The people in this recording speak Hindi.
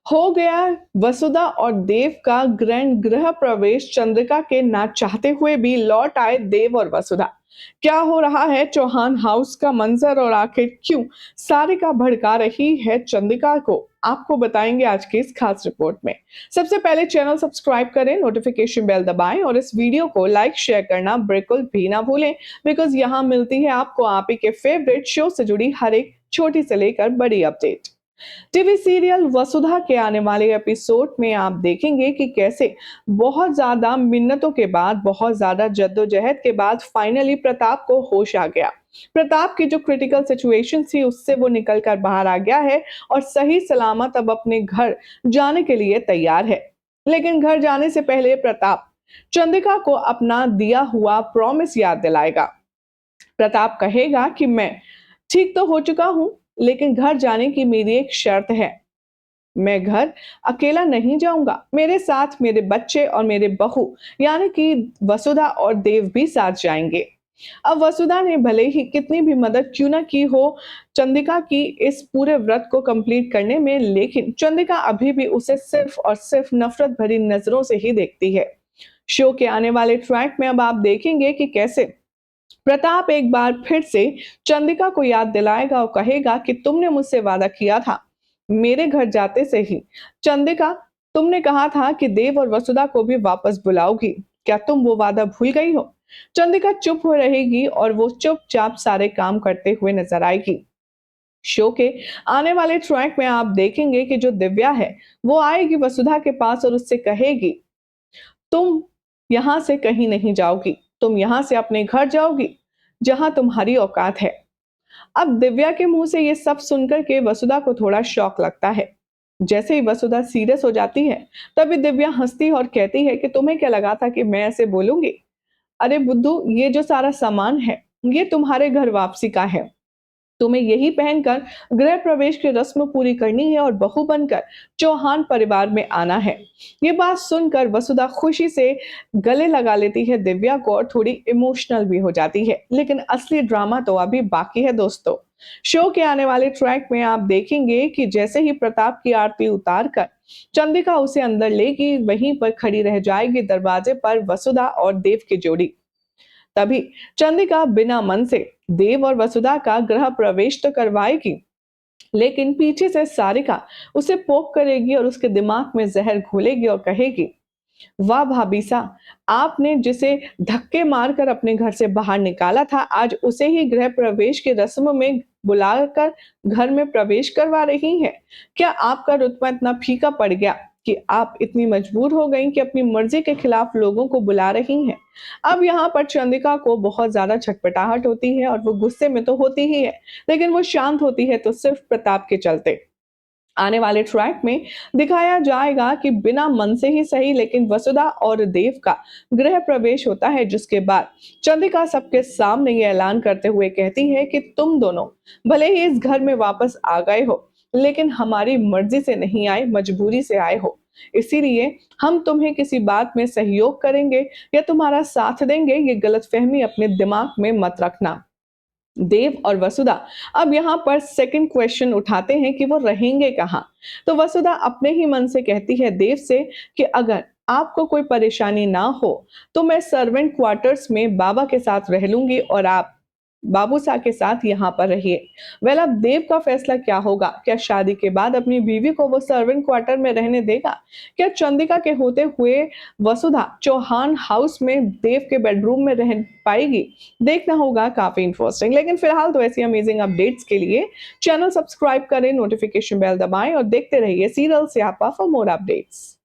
हो गया वसुधा और देव का ग्रैंड गृह प्रवेश। चंद्रिका के ना चाहते हुए भी लौट आए देव और वसुधा। क्या हो रहा है चौहान हाउस का मंजर और आखिर क्यों सारिका भड़का रही है चंद्रिका को, आपको बताएंगे आज की इस खास रिपोर्ट में। सबसे पहले चैनल सब्सक्राइब करें, नोटिफिकेशन बेल दबाएं और इस वीडियो को लाइक शेयर करना बिल्कुल भी ना भूलें, बिकॉज यहाँ मिलती है आपको आप ही के फेवरेट शो से जुड़ी हर एक छोटी से लेकर बड़ी अपडेट। टीवी सीरियल वसुधा के आने वाले एपिसोड में आप देखेंगे कि कैसे बहुत ज्यादा मिन्नतों के बाद, बहुत ज्यादा जद्दोजहद के बाद फाइनली प्रताप को होश आ गया। प्रताप की जो क्रिटिकल सिचुएशन थी उससे वो निकल कर बाहर आ गया है और सही सलामत अब अपने घर जाने के लिए तैयार है। लेकिन घर जाने से पहले प्रताप चंद्रिका को अपना दिया हुआ प्रॉमिस याद दिलाएगा। प्रताप कहेगा कि मैं ठीक तो हो चुका हूं, लेकिन घर जाने की मेरी एक शर्त है। मैं घर अकेला नहीं जाऊंगा, मेरे साथ मेरे बच्चे और मेरे बहू यानी कि वसुधा और देव भी साथ जाएंगे। अब वसुधा ने भले ही कितनी भी मदद क्यों ना की हो चंद्रिका की इस पूरे व्रत को कंप्लीट करने में, लेकिन चंद्रिका अभी भी उसे सिर्फ और सिर्फ नफरत भरी नजरों से ही देखती है। शो के आने वाले ट्रैक में अब आप देखेंगे कि कैसे प्रताप एक बार फिर से चंद्रिका को याद दिलाएगा और कहेगा कि तुमने मुझसे वादा किया था मेरे घर जाते से ही। चंद्रिका, तुमने कहा था कि देव और वसुधा को भी वापस बुलाओगी, क्या तुम वो वादा भूल गई हो? चंद्रिका चुप हो रहेगी और वो चुपचाप सारे काम करते हुए नजर आएगी। शो के आने वाले ट्रैक में आप देखेंगे कि जो दिव्या है वो आएगी वसुधा के पास और उससे कहेगी, तुम यहां से कहीं नहीं जाओगी, तुम यहां से अपने घर जाओगी जहां तुम्हारी औकात है। अब दिव्या के मुंह से ये सब सुनकर के वसुधा को थोड़ा शॉक लगता है। जैसे ही वसुधा सीरियस हो जाती है, तभी दिव्या हंसती और कहती है कि तुम्हें क्या लगा था कि मैं ऐसे बोलूंगी? अरे बुद्धू, ये जो सारा सामान है ये तुम्हारे घर वापसी का है। तुम्हें यही पहनकर गृह प्रवेश की रस्म पूरी करनी है और बहू बनकर चौहान परिवार में आना है। ये बात सुनकर वसुधा खुशी से गले लगा लेती है दिव्या को और थोड़ी इमोशनल भी हो जाती है। लेकिन असली ड्रामा तो अभी बाकी है दोस्तों। शो के आने वाले ट्रैक में आप देखेंगे कि जैसे ही प्रताप की आरती उतार कर चंद्रिका उसे अंदर लेगी, वहीं पर खड़ी रह जाएगी दरवाजे पर वसुधा और देव की जोड़ी। तभी चंद्रिका बिना मन से देव और वसुधा का गृह प्रवेश तो करवाएगी, लेकिन पीछे से सारिका उसे पोक करेगी और उसके दिमाग में जहर घोलेगी और कहेगी, वाह भाभी सा, आपने जिसे धक्के मारकर अपने घर से बाहर निकाला था आज उसे ही गृह प्रवेश की रस्म में बुलाकर घर में प्रवेश करवा रही हैं। क्या आपका रुतबा इतना फीका पड़ गया कि आप इतनी मजबूर हो गई कि अपनी मर्जी के खिलाफ लोगों को बुला रही हैं? अब यहाँ पर चंद्रिका को बहुत ज्यादा छटपटाहट होती है और वो गुस्से में तो होती ही है, लेकिन वो शांत होती है तो सिर्फ प्रताप के चलते। आने वाले ट्रैक में दिखाया जाएगा कि बिना मन से ही सही, लेकिन वसुधा और देव का गृह प्रवेश होता है, जिसके बाद चंद्रिका सबके सामने ये ऐलान करते हुए कहती है कि तुम दोनों भले ही इस घर में वापस आ गए हो, लेकिन हमारी मर्जी से नहीं आए, मजबूरी से आए हो। इसीलिए हम तुम्हें किसी बात में सहयोग करेंगे या तुम्हारा साथ देंगे, ये गलतफहमी अपने दिमाग में मत रखना। देव और वसुधा अब यहाँ पर सेकंड क्वेश्चन उठाते हैं कि वो रहेंगे कहाँ। तो वसुधा अपने ही मन से कहती है देव से कि अगर आपको कोई परेशानी ना हो तो मैं सर्वेंट क्वार्टर्स में बाबा के साथ रह लूंगी और आप बाबू सा के साथ यहाँ पर रहिए। वेल, अब देव का फैसला क्या होगा? क्या शादी के बाद अपनी बीवी को वो सर्वेंट क्वार्टर में रहने देगा? क्या चंद्रिका के होते हुए वसुधा चौहान हाउस में देव के बेडरूम में रह पाएगी? देखना होगा, काफी इंटरेस्टिंग। लेकिन फिलहाल तो ऐसी अमेजिंग अपडेट्स के लिए चैनल सब्सक्राइब करें, नोटिफिकेशन बेल दबाएं और देखते रहिए सीरियल स्यापा फॉर मोर अपडेट्स।